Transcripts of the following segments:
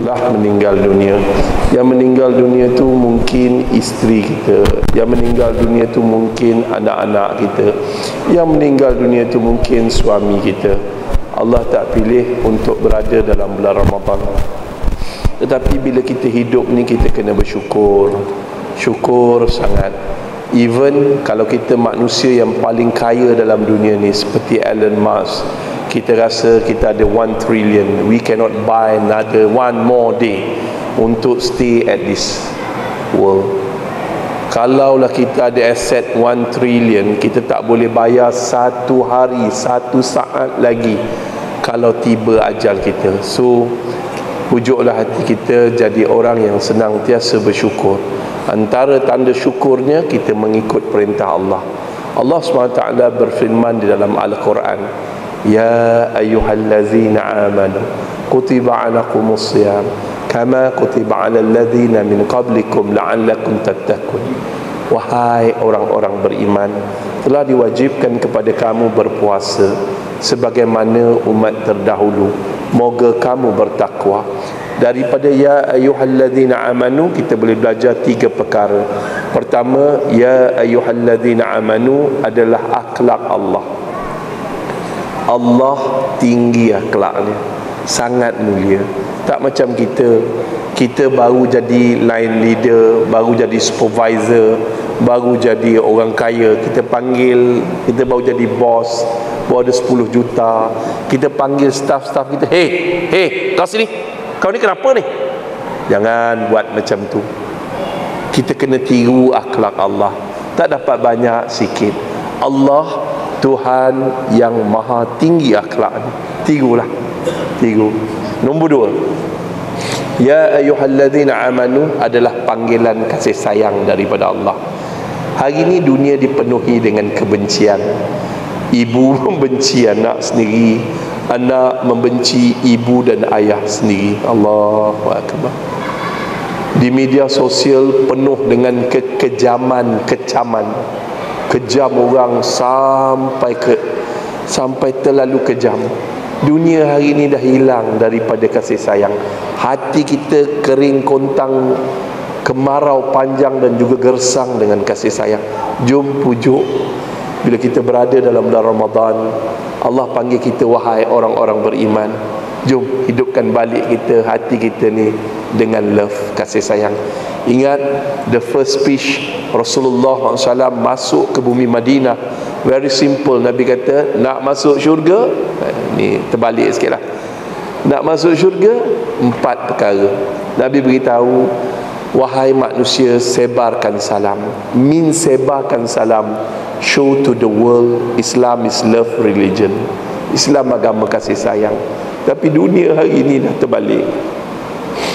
telah meninggal dunia. Yang meninggal dunia tu mungkin isteri kita, yang meninggal dunia tu mungkin anak-anak kita, yang meninggal dunia tu mungkin suami kita. Allah tak pilih untuk berada dalam bulan Ramadan. Tetapi bila kita hidup ni, kita kena bersyukur. Syukur sangat. Even kalau kita manusia yang paling kaya dalam dunia ni seperti Elon Musk, kita rasa kita ada 1 trillion, we cannot buy another one more day untuk stay at this world. Kalaulah kita ada aset 1 trillion, kita tak boleh bayar 1 hari, 1 saat lagi kalau tiba ajal kita. So pujuklah hati kita jadi orang yang senantiasa bersyukur. Antara tanda syukurnya, kita mengikut perintah Allah. Allah SWT berfirman di dalam Al-Quran, Ya ayyuhallazina amanu kutiba alaikumus siyam kama kutiba alal ladzina min qablikum la'allakum tattaqun. Wahai orang-orang beriman, telah diwajibkan kepada kamu berpuasa sebagaimana umat terdahulu, moga kamu bertakwa. Daripada ya ayyuhalladzina amanu, kita boleh belajar 3 perkara. Pertama, ya ayyuhalladzina amanu adalah akhlak Allah. Allah tinggi akhlaknya, sangat mulia. Tak macam kita baru jadi line leader, baru jadi supervisor, baru jadi orang kaya, kita panggil, kita baru jadi bos, baru ada 10 juta, kita panggil staff-staff kita, hey, kau sini, kau ni kenapa ni? Jangan buat macam tu. Kita kena tiru akhlak Allah. Tak dapat banyak, sikit. Allah Tuhan yang maha tinggi akhlak. Tirulah. Tiru. Nombor 2, ya ayyuhalladzina amanu adalah panggilan kasih sayang daripada Allah. Hari ini dunia dipenuhi dengan kebencian. Ibu membenci anak sendiri, anak membenci ibu dan ayah sendiri. Allahu akbar. Di media sosial penuh dengan kekejaman, kecaman. Kejam orang sampai terlalu kejam. Dunia hari ini dah hilang daripada kasih sayang. Hati kita kering kontang, kemarau panjang dan juga gersang dengan kasih sayang. Jom pujuk. Bila kita berada dalam bulan Ramadan, Allah panggil kita, wahai orang-orang beriman, jom hidupkan balik kita, hati kita ni dengan love, kasih sayang. Ingat the first speech Rasulullah SAW masuk ke bumi Madinah, very simple. Nabi kata, nak masuk syurga, ni terbalik sikit lah, nak masuk syurga 4 perkara. Nabi beritahu, wahai manusia, sebarkan salam. Sebarkan salam, show to the world Islam is love religion. Islam agama kasih sayang. Tapi dunia hari ini dah terbalik.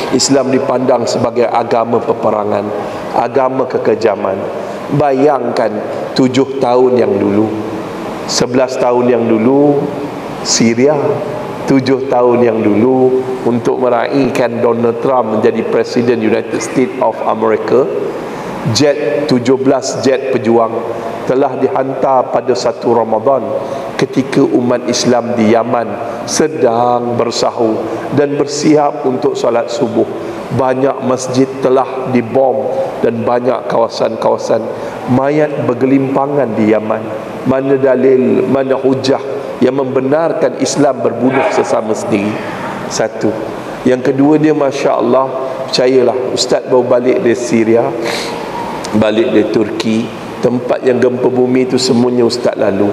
Islam dipandang sebagai agama peperangan, agama kekejaman. Bayangkan 7 tahun yang dulu, 11 tahun yang dulu Syria, 7 tahun yang dulu untuk meraihkan Donald Trump menjadi Presiden United States of America, jet 17 jet pejuang telah dihantar pada 1 Ramadan ketika umat Islam di Yaman sedang bersahur dan bersiap untuk solat subuh. Banyak masjid telah dibom dan banyak kawasan-kawasan, mayat bergelimpangan di Yaman. Mana dalil, mana hujah yang membenarkan Islam berbunuh sesama sendiri? Satu. Yang kedua, dia Masya Allah, percayalah, Ustaz baru balik dari Syria, balik dari Turki, tempat yang gempa bumi itu semuanya Ustaz lalu.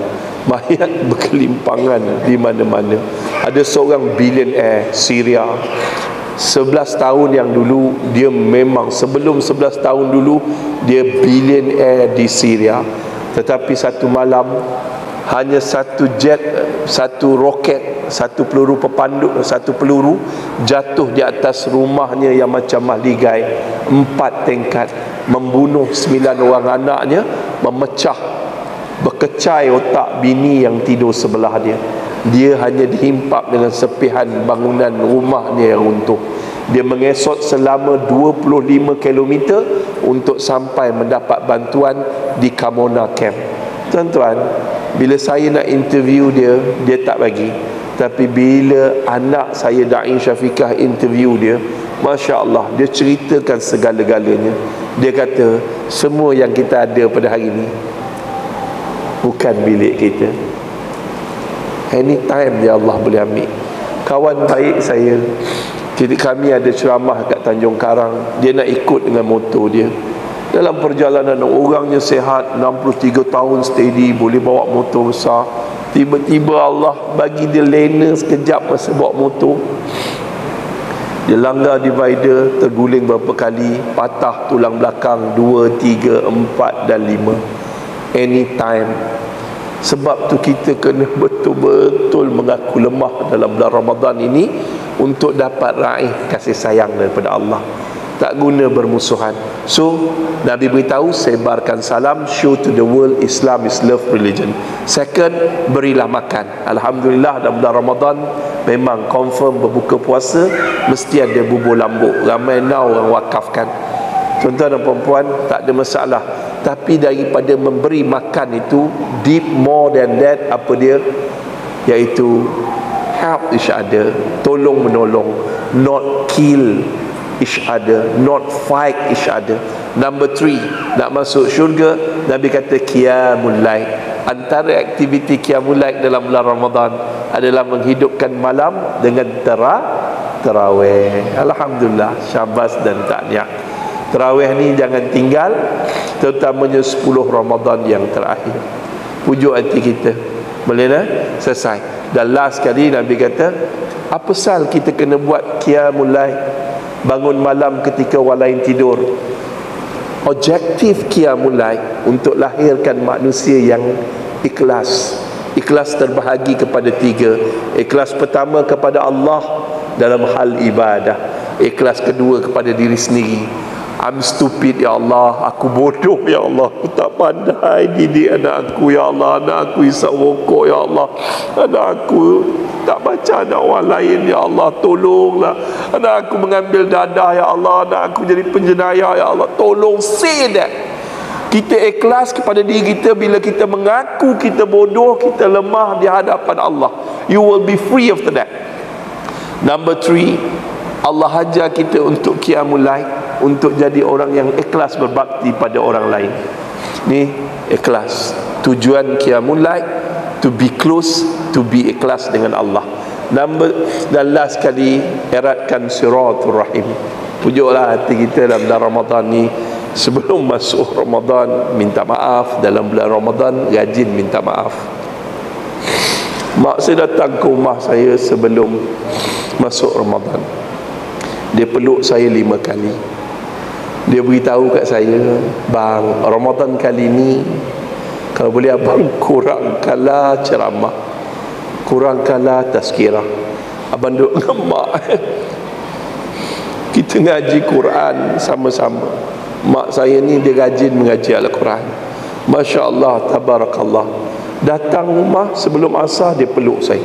Mayat berkelimpangan di mana-mana. Ada seorang billionaire Syria, 11 tahun yang dulu, dia memang sebelum 11 tahun dulu dia billionaire di Syria. Tetapi satu malam, hanya 1 jet, 1 roket, 1 peluru pepandu, 1 peluru jatuh di atas rumahnya yang macam mahligai, 4 tingkat, membunuh 9 orang anaknya, memecah, berkecai otak bini yang tidur sebelah dia. Dia hanya dihimpap dengan sepihan bangunan rumahnya yang runtuh. Dia mengesot selama 25 km untuk sampai mendapat bantuan di Kamona Camp. Tuan-tuan, bila saya nak interview dia, dia tak bagi. Tapi bila anak saya Dain Syafiqah interview dia, Masya Allah, dia ceritakan segala-galanya. Dia kata, semua yang kita ada pada hari ini bukan milik kita. Anytime dia Allah boleh ambil. Kawan baik saya, kami ada ceramah kat Tanjung Karang. Dia nak ikut dengan motor dia. Dalam perjalanan, orangnya sihat, 63 tahun steady, boleh bawa motor besar. Tiba-tiba Allah bagi dia lena sekejap masa bawa motor. Dia langgar divider, terguling berapa kali, patah tulang belakang 2, 3, 4 dan 5. Anytime. Sebab tu kita kena betul-betul mengaku lemah dalam bulan Ramadan ini untuk dapat raih kasih sayang daripada Allah. Tak guna bermusuhan. So Nabi beritahu, sebarkan salam, show to the world Islam is love religion. Second, berilah makan. Alhamdulillah dalam bulan Ramadan memang confirm berbuka puasa mesti ada bubur lambuk. Ramai now orang wakafkan. Tuan-tuan dan perempuan, tak ada masalah. Tapi daripada memberi makan itu, deep more than that, apa dia? Iaitu help each other, tolong menolong, not kill each other, not fight each other. Number 3, nak masuk syurga, Nabi kata qiyamul lail. Antara aktiviti qiyamul lail dalam bulan Ramadan adalah menghidupkan malam dengan tarawih. Alhamdulillah, syabas dan tahniah. Tarawih ni jangan tinggal, terutamanya 10 Ramadan yang terakhir. Pujuk hati kita. Boleh dah? Selesai. Dan last kali Nabi kata, apa sal kita kena buat qiyamul lail, bangun malam ketika orang lain tidur? Objektif qiyamul lail untuk lahirkan manusia yang ikhlas. Ikhlas terbahagi kepada 3. Ikhlas pertama kepada Allah dalam hal ibadah. Ikhlas kedua kepada diri sendiri. I'm stupid ya Allah, aku bodoh ya Allah, aku tak pandai didik anak aku ya Allah, anak aku isap rokok ya Allah, anak aku tak baca anak orang lain ya Allah, tolonglah. Anak aku mengambil dadah ya Allah, anak aku jadi penjenayah ya Allah, tolong. Say that. Kita ikhlas kepada diri kita bila kita mengaku kita bodoh, kita lemah di hadapan Allah. You will be free after that. Number 3, Allah ajar kita untuk qiyamul lail, untuk jadi orang yang ikhlas berbakti pada orang lain. Ni ikhlas. Tujuan qiyamul lail, to be close, to be ikhlas dengan Allah. Dan last kali, eratkan siratul rahim. Pujuklah hati kita dalam bulan Ramadan ni. Sebelum masuk Ramadan, minta maaf. Dalam bulan Ramadan, rajin minta maaf. Mak saya datang ke rumah saya sebelum masuk Ramadan. Dia peluk saya 5 kali. Dia beritahu kat saya, bang, Ramadan kali ni kalau boleh abang kurangkanlah ceramah, kurangkanlah tazkirah. Abang duduk dengan mak, kita ngaji Quran sama-sama. Mak saya ni dia rajin mengaji Al-Quran, Masya Allah, tabarakallah. Datang rumah sebelum asar, dia peluk saya.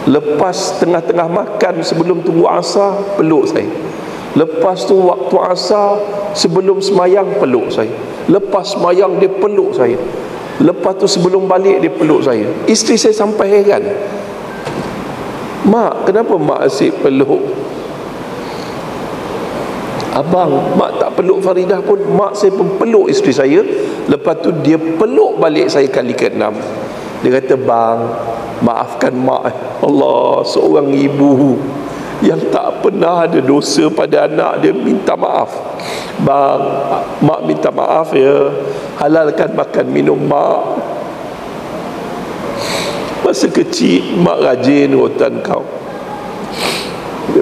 Lepas tengah-tengah makan, sebelum tunggu asar, peluk saya. Lepas tu waktu asar, sebelum semayang, peluk saya. Lepas semayang, dia peluk saya. Lepas tu sebelum balik, dia peluk saya. Isteri saya sampai heran, mak, kenapa mak asyik peluk abang? Mak tak peluk Faridah pun, mak saya pun peluk isteri saya. Lepas tu dia peluk balik saya kali ke-6. Dia kata, bang, maafkan mak. Allah, seorang ibu yang tak pernah ada dosa pada anak dia minta maaf. Bang, mak minta maaf ya, halalkan makan minum mak. Masa kecil mak rajin rotan kau.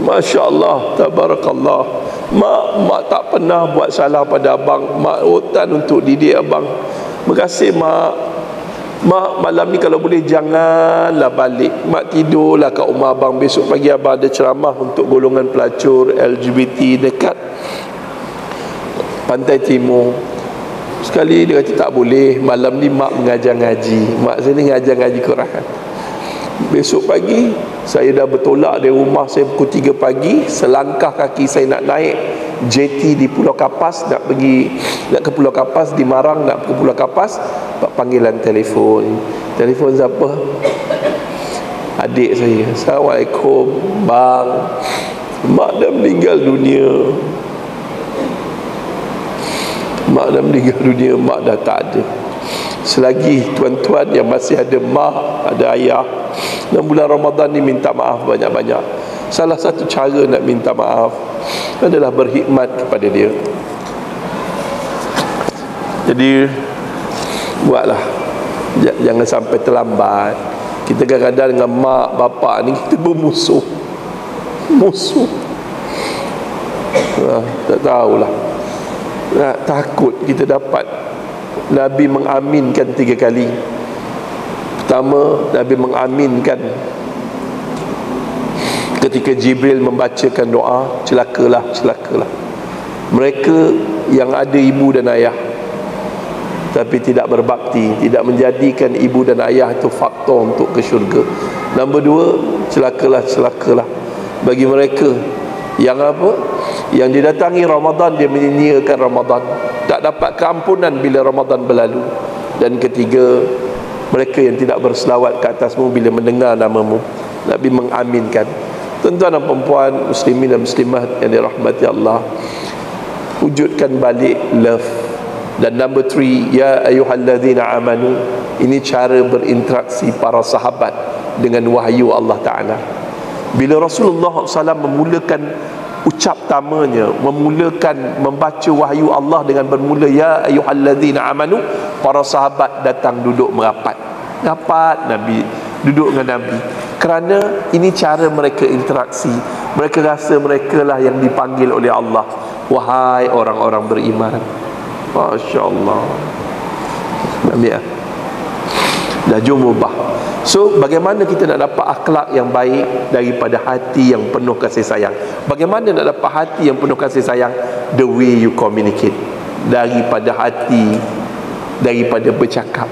Masya Allah, tabarakallah. Mak tak pernah buat salah pada abang. Mak rotan untuk didik abang. Makasih mak. Mak, malam ni kalau boleh janganlah balik. Mak tidurlah kat rumah abang. Besok pagi abang ada ceramah untuk golongan pelacur LGBT dekat Pantai Timur. Sekali dia kata tak boleh, malam ni mak mengajar ngaji. Mak saya ni ngajar ngaji Quran. Besok pagi saya dah bertolak dari rumah saya pukul 3 pagi. Selangkah kaki saya nak naik JT di Pulau Kapas, nak ke Pulau Kapas, di Marang nak ke Pulau Kapas. Panggilan telefon. Telefon siapa? adik saya, Assalamualaikum bang, mak dah meninggal dunia. Mak dah meninggal dunia, mak dah tak ada. Selagi tuan-tuan yang masih ada mak, ada ayah, dan bulan Ramadan ni minta maaf banyak-banyak. Salah satu cara nak minta maaf adalah berkhidmat kepada dia. Jadi buatlah, jangan sampai terlambat. Kita kadang-kadang dengan mak, bapak ni kita bermusuh. Tak tahulah. Takut kita dapat. Nabi mengaminkan 3 kali. Pertama, Nabi mengaminkan ketika Jibril membacakan doa, celakalah mereka yang ada ibu dan ayah tapi tidak berbakti, tidak menjadikan ibu dan ayah itu faktor untuk ke syurga. Nombor 2, celakalah bagi mereka yang apa? Yang didatangi Ramadan, dia menyia-nyiakan Ramadan, tak dapat keampunan bila Ramadan berlalu. Dan ketiga, mereka yang tidak berselawat ke atasmu bila mendengar namamu. Nabi mengaminkan. Tuan-tuan dan puan-puan, muslimin dan muslimat yang dirahmati Allah, wujudkan balik love. Dan number 3, ya ayyuhalladzina amanu, ini cara berinteraksi para sahabat dengan wahyu Allah Ta'ala. Bila Rasulullah SAW memulakan ucap tamanya, memulakan membaca wahyu Allah dengan bermula ya ayyuhalladzina amanu, para sahabat datang duduk merapat. Nabi duduk dengan Nabi, kerana ini cara mereka interaksi. Mereka rasa mereka lah yang dipanggil oleh Allah, wahai orang-orang beriman. Masya Allah. Ambil dah jom ubah. So bagaimana kita nak dapat akhlak yang baik daripada hati yang penuh kasih sayang? Bagaimana nak dapat hati yang penuh kasih sayang? The way you communicate. Daripada hati, daripada bercakap.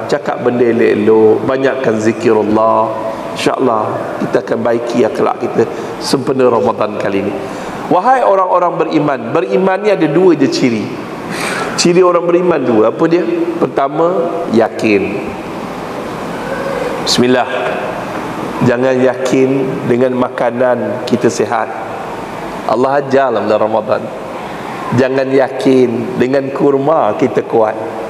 Cakap benda elok-elok, banyakkan zikirullah. InsyaAllah kita akan baiki akhlak kita sempena Ramadan kali ini. Wahai orang-orang beriman. Beriman ni ada 2 je ciri. Ciri orang beriman 2. Apa dia? Pertama, yakin. Bismillah. Jangan yakin dengan makanan kita sihat. Allah ajar dalam Ramadan. Jangan yakin dengan kurma kita kuat.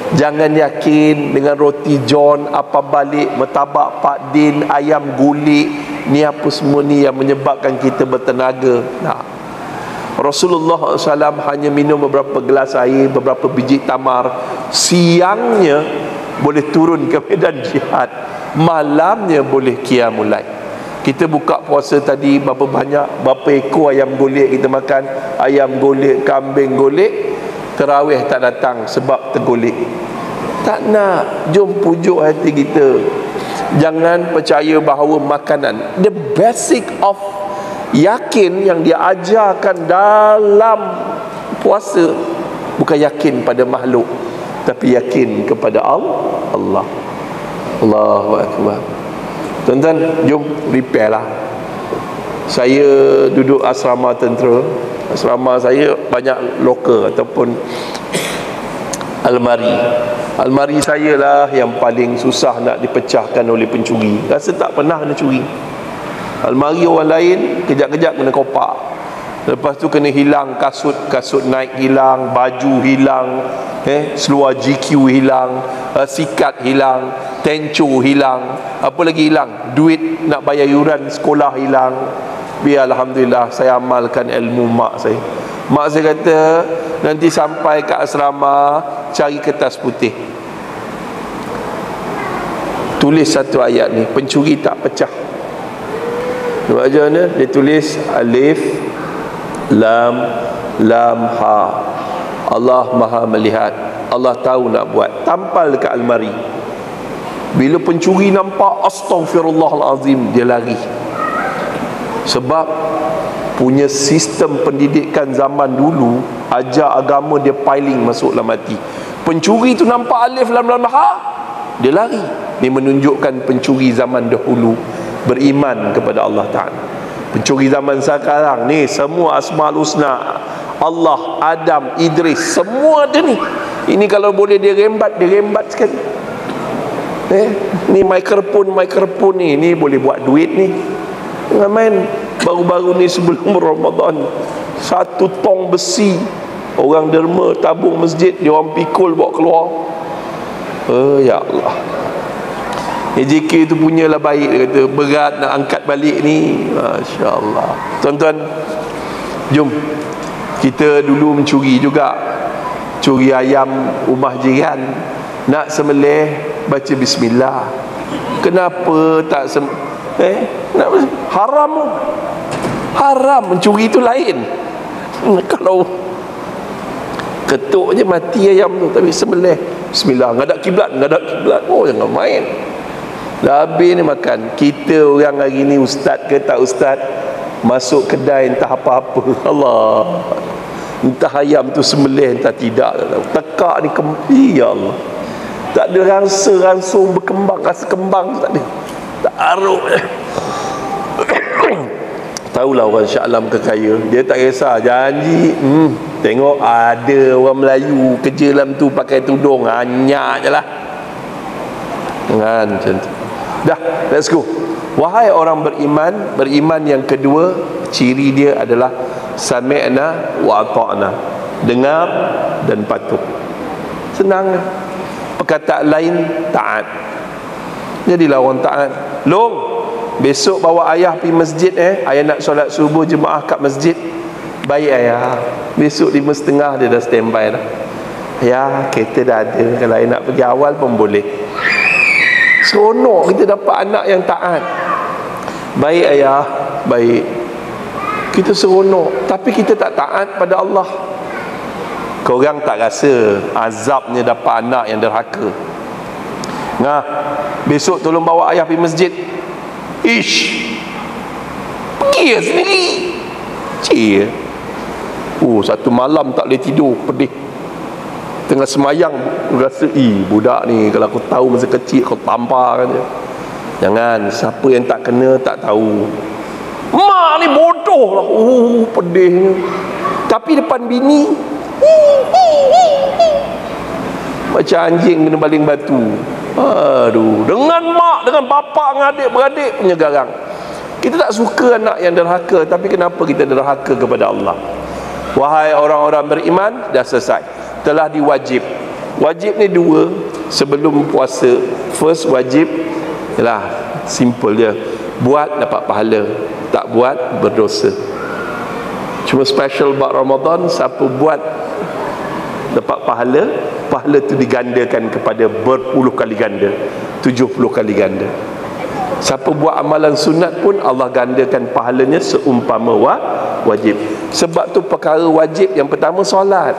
Jangan yakin dengan roti john, apa balik, martabak Pak Din, ayam gulik, ni apa semua ni yang menyebabkan kita bertenaga. Nah, Rasulullah SAW hanya minum beberapa gelas air, beberapa biji tamar. Siangnya boleh turun ke medan jihad, malamnya boleh qiyamul lail. Kita buka puasa tadi berapa banyak, berapa ekor ayam golek kita makan. Ayam golek, kambing golek. Tarawih tak datang sebab tergolek. Tak nak. Jom pujuk hati kita. Jangan percaya bahawa makanan, the basic of yakin yang dia ajarkan dalam puasa, bukan yakin pada makhluk, tapi yakin kepada Allah. Allahu Akbar. Tuan-tuan, jom repair lah. Saya duduk asrama tentera. Asrama saya banyak loker ataupun almari. Almari saya lah yang paling susah nak dipecahkan oleh pencuri. Rasa tak pernah kena curi. Almari orang lain kejap-kejap kena kopak. Lepas tu kena hilang kasut naik hilang, baju hilang, seluar GQ hilang, sikat hilang, tenco hilang, apa lagi hilang? Duit nak bayar yuran sekolah hilang. Biar alhamdulillah saya amalkan ilmu mak saya. Mak saya kata, nanti sampai ke asrama cari kertas putih, tulis satu ayat ni, pencuri tak pecah. Macam mana? Dia tulis alif lam ha. Allah Maha melihat, Allah tahu nak buat. Tampal dekat almari. Bila pencuri nampak, astaghfirullahalazim, dia lari. Sebab punya sistem pendidikan zaman dulu ajar agama dia piling masuk dalam hati. Pencuri tu nampak alif lam ha, dia lari. Ini menunjukkan pencuri zaman dahulu beriman kepada Allah Ta'ala. Pencuri zaman sekarang ni semua Asmaul Husna, Allah, Adam, Idris, semua ada ni. Ini kalau boleh dia rembat sekali. Ni mikrofon ni boleh buat duit ni. Jangan main. Baru-baru ni sebelum Ramadan, 1 tong besi orang derma tabung masjid, dia orang pikul bawa keluar. Ya Allah. AJK tu punyalah baik, dia kata berat nak angkat balik ni. Masya Allah. Tuan-tuan, jom kita dulu mencuri juga. Curi ayam rumah jiran, nak sembelih baca bismillah. Kenapa tak haram. Haram, mencuri tu lain. Kalau ketuk je mati ayam tu, tapi sembelih bismillah, ngadap kiblat. Oh, jangan main. Dah habis ni makan. Kita orang hari ni, ustaz ke tak ustaz, masuk kedai entah apa-apa, Allah, entah ayam tu sembelih entah tidak, tekak ni kempi, ya Allah, tak ada ransum berkembang, rasa kembang tu tak ada, tak aruk. Tahulah orang Shah Alam kekaya, dia tak kisah janji. Tengok ada orang Melayu kerja dalam tu pakai tudung, hanyak je lah kan, macam tu. Dah, let's go. Wahai orang beriman yang kedua, ciri dia adalah sami'na wa ata'na, dengar dan patuh. Senang. Perkataan lain, taat. Jadilah orang taat. Long, besok bawa ayah pergi masjid, ayah nak solat subuh jemaah kat masjid. Baik ayah, besok 5:30 dia dah standby dah. Ya, kereta dah ada, kalau ayah nak pergi awal pun boleh. Seronok kita dapat anak yang taat. Baik ayah, baik. Kita seronok, tapi kita tak taat pada Allah. Korang tak rasa azabnya dapat anak yang derhaka? Nah, besok tolong bawa ayah pergi masjid. Ish, pergi sendiri. Cik, satu malam tak boleh tidur, pedih. Tengah semayang rasa, budak ni kalau aku tahu masa kecil kau tampar kan dia. Jangan, siapa yang tak kena tak tahu. Mak ni bodoh lah. Pedihnya. Tapi depan bini macam anjing kena baling batu. Aduh, dengan mak, dengan bapa, dengan adik-beradik punya garang. Kita tak suka anak yang derhaka, tapi kenapa kita derhaka kepada Allah? Wahai orang-orang beriman, dah selesai, telah diwajib. Wajib ni 2 sebelum puasa. First wajib ialah simple dia, buat dapat pahala, tak buat berdosa. Cuma special buat Ramadan, siapa buat dapat pahala, pahala tu digandakan kepada berpuluh kali ganda, 70 kali ganda. Siapa buat amalan sunat pun Allah gandakan pahalanya seumpama wajib. Sebab tu perkara wajib yang pertama solat,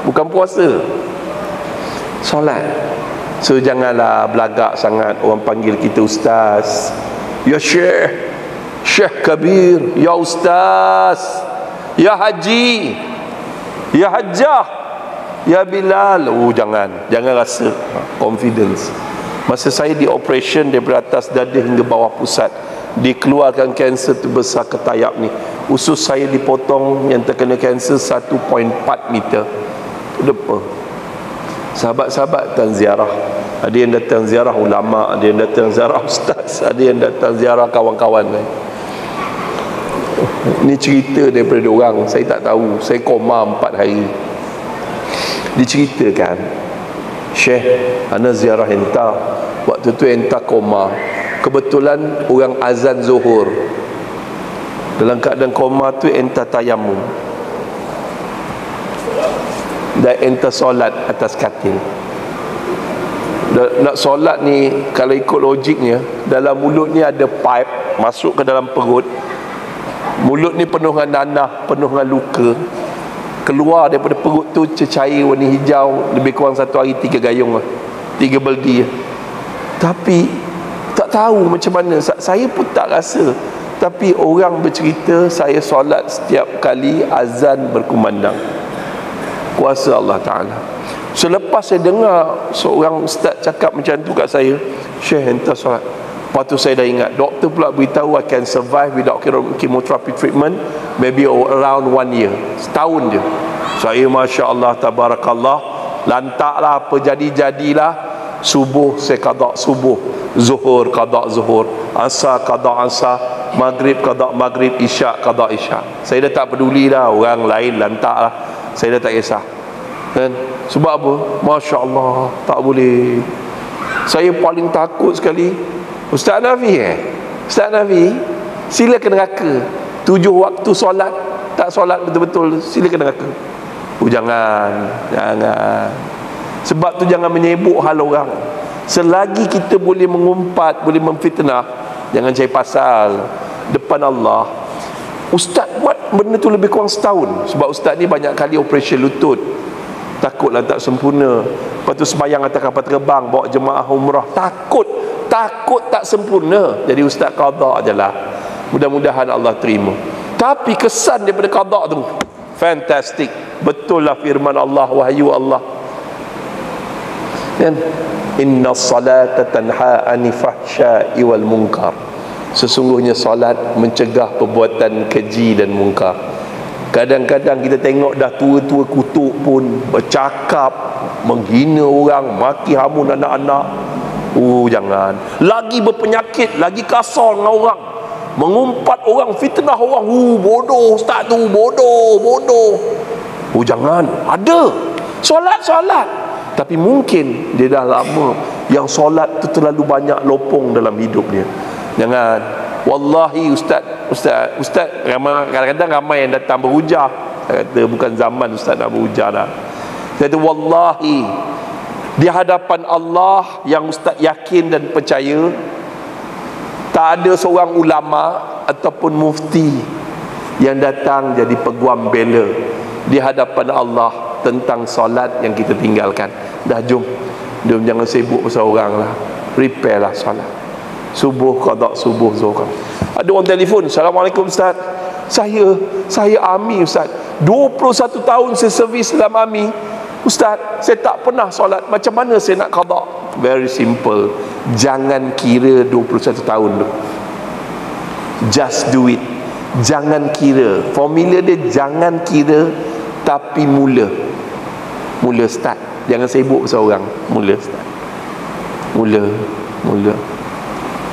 bukan puasa. Solat. So janganlah belagak sangat orang panggil kita ustaz, ya syekh, syekh kabir, ya ustaz, ya haji, ya hajjah, ya Bilal. Jangan rasa confidence. Masa saya di operation daripada atas dada hingga bawah pusat, dikeluarkan kanser terbesar ketayap ni, usus saya dipotong, yang terkena kanser 1.4 meter depan. Sahabat-sahabat datang ziarah, ada yang datang ziarah ulama, ada yang datang ziarah ustaz, ada yang datang ziarah kawan-kawan lain. Ini cerita daripada orang, saya tak tahu. Saya koma 4 hari. Diceritakan, Syekh, ana ziarah entah, waktu tu entah koma. Kebetulan orang azan zuhur. Dalam keadaan koma tu entah tayamum, dan entah solat atas katil. Nak solat ni, kalau ikut logiknya, dalam mulut ni ada pipe masuk ke dalam perut. Mulut ni penuh dengan nanah, penuh dengan luka. Keluar daripada perut tu cecair warna hijau, lebih kurang 1 hari 3 gayung lah, 3 beldi. Tapi tak tahu macam mana, saya pun tak rasa. Tapi orang bercerita, saya solat setiap kali azan berkumandang. Kuasa Allah Ta'ala. Selepas saya dengar seorang ustaz cakap macam tu kat saya, Syekh, entah solat. Lepas tu saya dah ingat, doktor pula beritahu I can survive without chemotherapy treatment maybe around 1 year, setahun je. Saya Masya Allah, Tabarakallah, lantaklah, apa jadi-jadilah. subuh saya qada subuh, zuhur qada zuhur, asar qada asar, maghrib qada maghrib, isyak qada isyak. Saya dah tak peduli dah orang lain lantak lah, saya dah tak kisah kan. Sebab apa? Masya Allah, tak boleh. Saya paling takut sekali Ustaz Nafi Ustaz Nafi sila ke neraka 7 waktu solat tak solat betul-betul, sila ke neraka. Jangan sebab tu jangan menyebuk hal orang. Selagi kita boleh mengumpat, boleh memfitnah, jangan cari pasal depan Allah. Ustaz buat benda tu lebih kurang setahun. Sebab ustaz ni banyak kali operation lutut, takutlah tak sempurna. Lepas tu sembahyang atas kapal terbang, bawa jemaah umrah, takut tak sempurna. Jadi ustaz qada je lah, mudah-mudahan Allah terima. Tapi kesan daripada qada tu fantastic. Betul lah firman Allah, wahyu Allah kan, inna salata tanha anil fahsya'i wal munkar. Sesungguhnya salat mencegah perbuatan keji dan mungkar. Kadang-kadang kita tengok dah tua-tua kutuk pun bercakap menghina orang, maki hamun anak-anak. Jangan. Lagi berpenyakit, lagi kasar dengan orang, mengumpat orang, fitnah orang. Bodoh ustaz tu, bodoh. Jangan. Ada solat, tapi mungkin dia dah lama yang solat tu terlalu banyak lopong dalam hidup dia. Jangan. Wallahi ustaz kadang-kadang ramai yang datang berhujah, kata bukan zaman ustaz nak berhujah dah. Kata wallahi di hadapan Allah yang ustaz yakin dan percaya, tak ada seorang ulama ataupun mufti yang datang jadi peguam bela di hadapan Allah tentang solat yang kita tinggalkan. Dah jom jangan sibuk pasal orang lah, repair lah solat subuh, qada subuh, zuhur. Ada orang telefon, Assalamualaikum Ustaz, saya army Ustaz, 21 tahun saya servis dalam army Ustaz, saya tak pernah solat, macam mana saya nak qada? Very simple, jangan kira 21 tahun tu, just do it. Jangan kira, formula dia jangan kira, tapi mula start. Jangan sibuk pasal orang, mula start, mula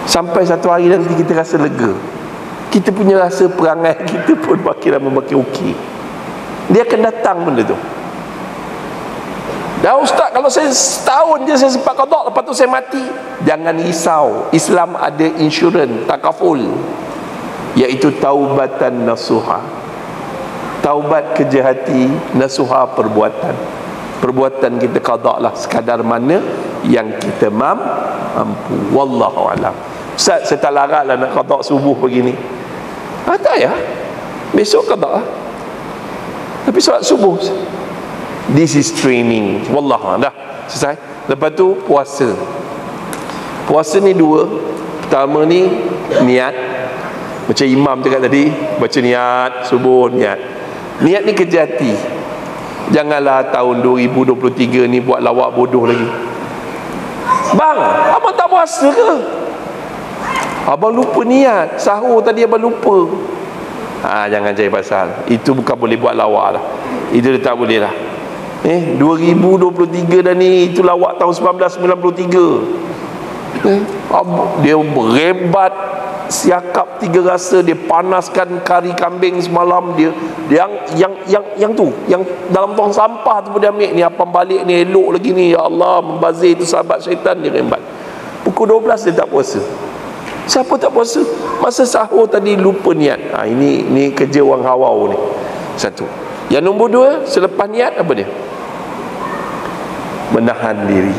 sampai satu hari nanti kita rasa lega, kita punya rasa perangai kita pun makin lama makin okey. Dia akan datang benda tu. Dah ustaz, kalau saya setahun je saya sempat qada, lepas tu saya mati, jangan risau. Islam ada insurans, takaful, iaitu taubatan nasuha. Taubat kerja hati, nasuha perbuatan kita qada lah sekadar mana yang kita mampu. Wallahu alam. Ustaz, saya tak larat lah nak qada subuh begini. Tak ya, besok qada lah, tapi solat subuh. This is training. Wallah, dah selesai. Lepas tu puasa ni dua. Pertama ni niat, macam imam cakap tadi, baca niat subuh, niat ni kerja hati. Janganlah tahun 2023 ni buat lawak bodoh lagi. Bang, abang tak puasa ke? Abang lupa niat sahur tadi, abang lupa. Jangan cari pasal. Itu bukan boleh buat lawak lah, itu dia tak boleh lah. 2023 dah ni, itu lawak tahun 1993. Dia berebat siakap tiga rasa, dia panaskan kari kambing semalam, dia yang tu, yang dalam tong sampah tu pun dia ambil. Ni apa balik ni, elok lagi ni, ya Allah, membazir tu sahabat syaitan. Dia rembat pukul 12 dia tak puasa. Siapa tak puasa? Masa sahur tadi lupa niat. Ini kerja orang hawau ni. Satu. Yang nombor dua, selepas niat apa dia? Menahan diri.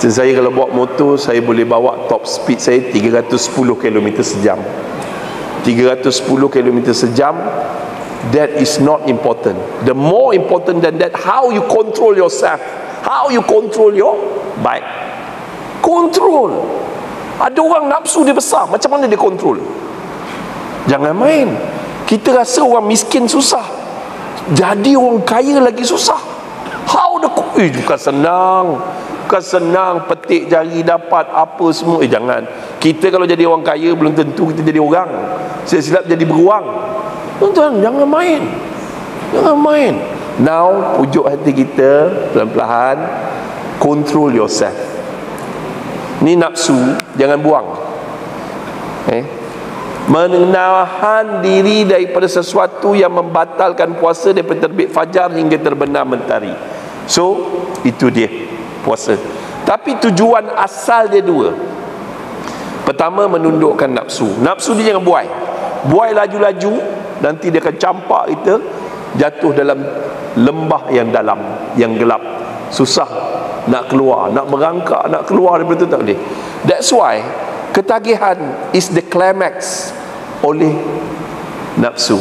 Saya kalau bawa motor, saya boleh bawa top speed saya 310 km sejam. 310 km sejam. That is not important. The more important than that, how you control yourself, how you control your bike. Control. Ada orang nafsu dia besar, macam mana dia kontrol? Jangan main. Kita rasa orang miskin susah, jadi orang kaya lagi susah. How the bukan senang petik jari dapat apa semua. Jangan. Kita kalau jadi orang kaya belum tentu kita jadi orang. Silap jadi beruang. Tuan-tuan, jangan main. Now pujuk hati kita pelan-pelan. Control yourself. Ni nafsu, jangan buang. Menahan diri daripada sesuatu yang membatalkan puasa daripada terbit fajar hingga terbenam mentari. So, itu dia puasa. Tapi tujuan asal dia dua. Pertama, menundukkan nafsu. Nafsu dia jangan buai. Buai laju-laju, nanti dia akan campak kita jatuh dalam lembah yang dalam, yang gelap. Susah nak keluar, nak merangkak, nak keluar daripada tu tak boleh. That's why ketagihan is the climax oleh nafsu.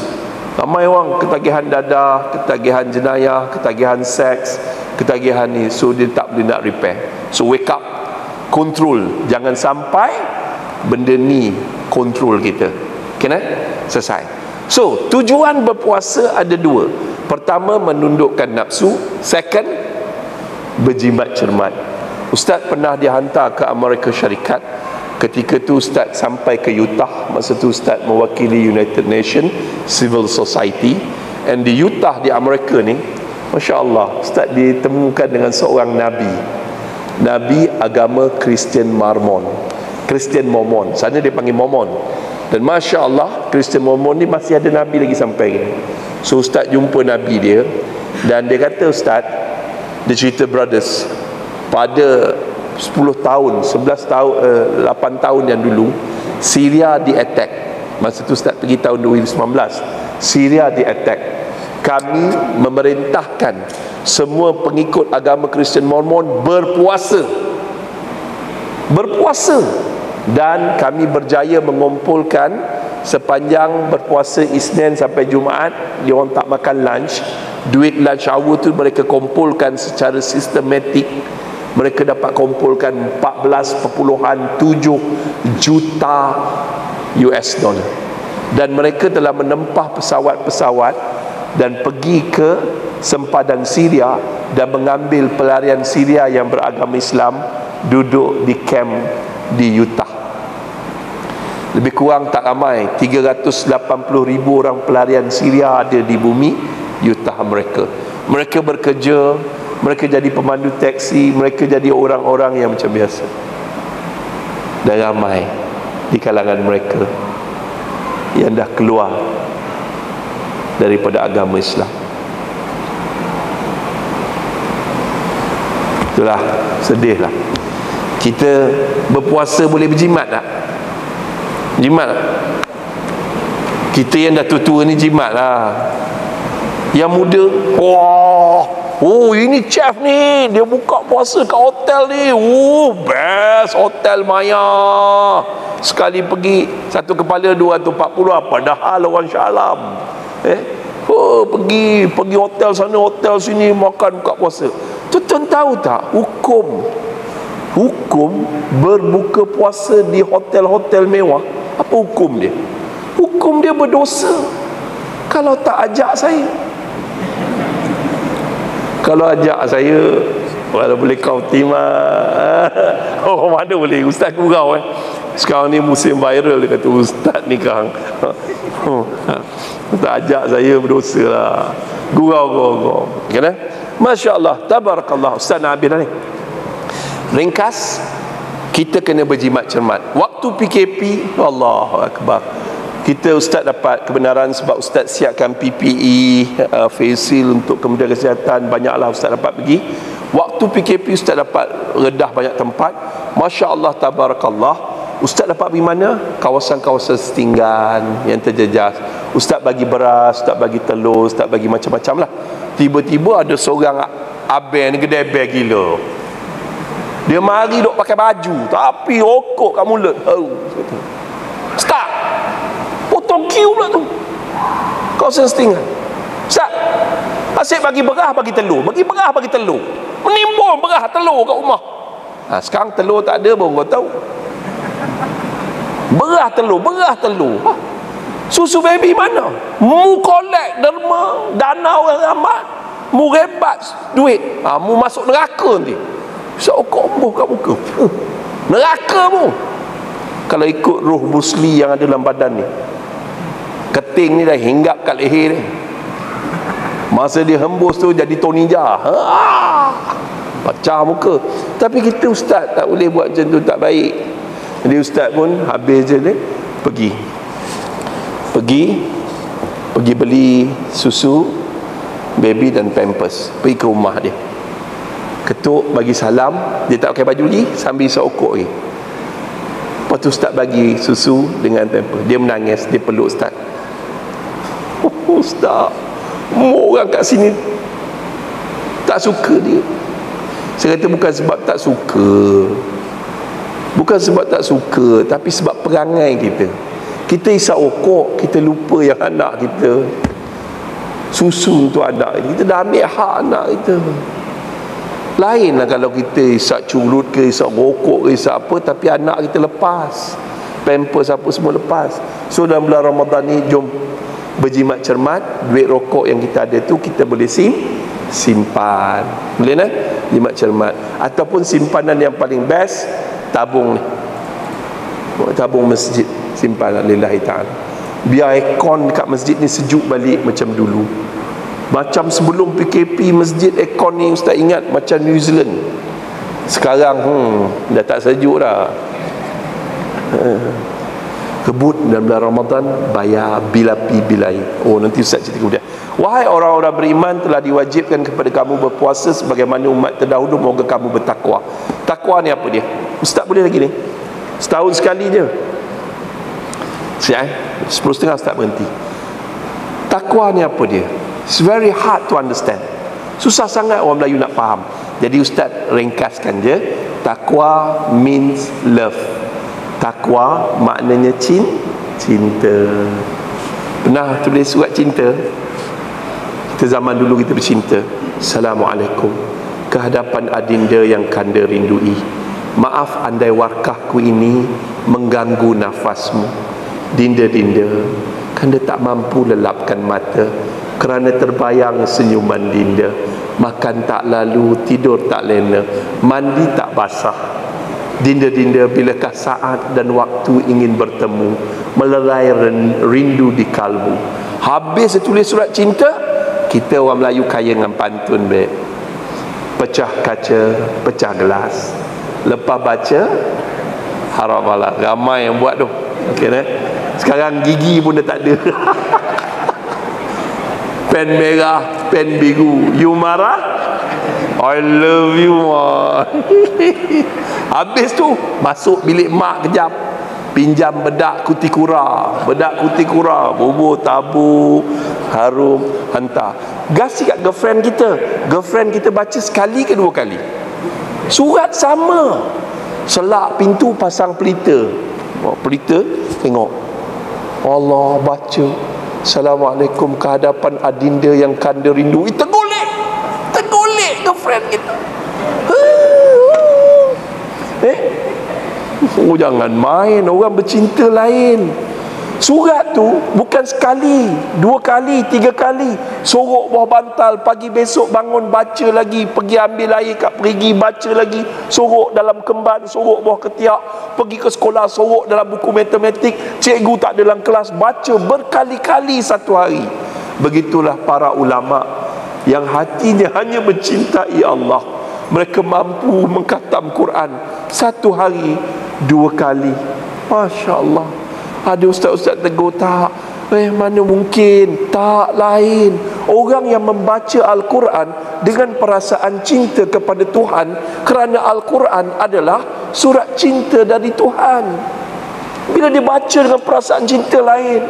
Ramai orang ketagihan dadah, ketagihan jenayah, ketagihan seks, ketagihan ni, so dia tak boleh nak repair. So wake up, control, jangan sampai benda ni control kita. Kena selesai. So tujuan berpuasa ada dua. Pertama, menundukkan nafsu. Second, berjimat cermat. Ustaz pernah dihantar ke Amerika Syarikat. Ketika tu Ustaz sampai ke Utah. Masa tu Ustaz mewakili United Nations Civil Society. And di Utah di Amerika ni, Masya Allah, Ustaz ditemukan dengan seorang Nabi. Nabi agama Kristian Mormon. Kristian Mormon. Sana dia panggil Mormon. Dan Masya Allah, Kristian Mormon ni masih ada Nabi lagi sampai ni. So Ustaz jumpa Nabi dia. Dan dia kata, Ustaz, dia cerita brothers, pada 10 tahun, 11 tahun, 8 tahun yang dulu, Syria di-attack. Masa tu Ustaz pergi tahun 2019. Syria di-attack. Kami memerintahkan semua pengikut agama Kristian Mormon berpuasa. Berpuasa. Dan kami berjaya mengumpulkan sepanjang berpuasa Isnin sampai Jumaat, dia orang tak makan lunch. Duit lunch hour tu mereka kumpulkan secara sistematik. Mereka dapat kumpulkan 14.7 juta US dollar. Dan mereka telah menempah pesawat-pesawat dan pergi ke sempadan Syria dan mengambil pelarian Syria yang beragama Islam duduk di camp di Utah. Lebih kurang tak ramai, 380,000 orang pelarian Syria ada di bumi Utah mereka. Mereka bekerja, mereka jadi pemandu taksi, mereka jadi orang-orang yang macam biasa. Dan ramai di kalangan mereka yang dah keluar daripada agama Islam. Itulah, sedihlah. Kita berpuasa boleh berjimat tak? Jimat tak? Kita yang dah tua-tua ni jimat lah. Yang muda, wah, oh ini chef ni, dia buka puasa kat hotel ni. Oh, best hotel Maya. Sekali pergi satu kepala 240, padahal orang Shah Alam. Oh, pergi hotel sana, hotel sini, makan buka puasa. Tuan-tuan tahu tak hukum berbuka puasa di hotel-hotel mewah? Apa hukum dia? Hukum dia berdosa kalau tak ajak saya. Kalau ajak saya, mana boleh kau timah. Oh, mana boleh, Ustaz gurau sekarang ni musim viral, dia kata Ustaz ni kang tak ajak saya, berdosa lah. Gurau. Kena? Masya Allah, tabarakallah. Ustaz nak habis dah ni. Ringkas, kita kena berjimat cermat. Waktu PKP, Allahu Akbar, kita Ustaz dapat kebenaran sebab Ustaz siapkan PPE, face shield untuk Kementerian Kesihatan. Banyaklah Ustaz dapat pergi. Waktu PKP Ustaz dapat redah banyak tempat. Masya Allah, tabarakallah. Ustaz dapat pergi mana? Kawasan-kawasan setinggan yang terjejas. Ustaz bagi beras, Ustaz bagi telur, Ustaz bagi macam-macam lah. Tiba-tiba ada seorang abang ni gede beg gila. Dia mari duk pakai baju tapi rokok kat mulut. Ustaz, potong queue pula tu. Kawasan setinggan. Ustaz, asyik bagi berah, bagi telur. Bagi berah, bagi telur. Menimbun berah, telur kat rumah. Sekarang telur tak ada pun kau tahu. Berah telur. Susu baby mana? Mu collect derma, dana orang ramai. Mu rebat duit. Mu masuk neraka nanti. Sokok embuh kat muka. Neraka mu. Kalau ikut roh Busli yang ada dalam badan ni, keting ni dah hinggap kat leher ni. Masa dia hembus tu jadi Tony Jaa. pecah muka. Tapi kita ustaz tak boleh buat macam tu, tak baik. Jadi ustaz pun habis je ni pergi beli susu baby dan pampers, pergi ke rumah dia, ketuk, bagi salam. Dia tak pakai baju lagi, sambil isap okok lagi. Lepas tu ustaz bagi susu dengan pampers. Dia menangis, dia peluk ustaz. Ustaz, orang kat sini tak suka dia. Saya kata bukan sebab tak suka, bukan sebab tak suka, tapi sebab perangai kita. Kita isap okok, kita lupa yang anak kita, susu untuk anak kita dah ambil hak anak kita. Lainlah kalau kita isap curut ke, isap rokok ke, isap apa, tapi anak kita lepas, pampers apa semua lepas. So dalam bulan Ramadan ni, jom berjimat cermat. Duit rokok yang kita ada tu kita boleh simpan, boleh nak jimat cermat. Ataupun simpanan yang paling best, tabung ni, tabung masjid, simpan lillahi ta'ala. Biar aircon dekat masjid ni sejuk balik macam dulu. Macam sebelum PKP, masjid aircon ni ustaz ingat macam New Zealand. Sekarang dah tak sejuk dah. Kebut dalam bulan Ramadan, bayar bil api bil air. Oh, nanti ustaz cerita kemudian. Wahai orang-orang beriman, telah diwajibkan kepada kamu berpuasa sebagaimana umat terdahulu, moga kamu bertakwa. Takwa ni apa dia? Ustaz boleh lagi ni, setahun sekali je. Siap 10.30 start berhenti. Takwa ni apa dia? It's very hard to understand. Susah sangat orang Melayu nak faham. Jadi ustaz ringkaskan je. Takwa means love. Takwa maknanya cinta. Pernah tulis surat cinta? Kita zaman dulu kita bercinta. Assalamualaikum, kehadapan adinda yang kanda rindui. Maaf andai warkahku ini mengganggu nafasmu. Dinda-dinda, kanda tak mampu lelapkan mata kerana terbayang senyuman dinda. Makan tak lalu, tidur tak lena, mandi tak basah. Dinda-dinda, bilakah saat dan waktu ingin bertemu, melerai rindu di kalbu. Habis tulis surat cinta, kita orang Melayu kaya dengan pantun baik. Pecah kaca, pecah gelas, lepas baca harap malah. Ramai yang buat tu. Okey dah. Sekarang gigi pun dah tak ada. Pen merah, pen biru, you marah, I love you ma. Habis tu masuk bilik mak kejap, pinjam bedak kutikura, bubur tabu harum, hantar. Kasih kat girlfriend kita. Girlfriend kita baca sekali ke dua kali. Surat sama. Selak pintu pasang pelita. Pelita tengok, Allah baca Assalamualaikum, kehadapan adinda yang kanda rindu. Tergolek girlfriend kita. Oh, jangan main, orang bercinta lain. Surat tu bukan sekali, dua kali, tiga kali. Sorok bawah bantal, pagi besok bangun baca lagi, pergi ambil air kat perigi baca lagi, sorok dalam kemban, sorok bawah ketiak, pergi ke sekolah sorok dalam buku matematik, cikgu tak ada dalam kelas, baca berkali-kali satu hari. Begitulah para ulama yang hatinya hanya mencintai Allah. Mereka mampu mengkhatam Quran satu hari dua kali. Masya Allah. Ada ustaz-ustaz tegur, tak, mana mungkin, tak, lain. Orang yang membaca Al-Quran dengan perasaan cinta kepada Tuhan, kerana Al-Quran adalah surat cinta dari Tuhan. Bila dia baca dengan perasaan cinta lain,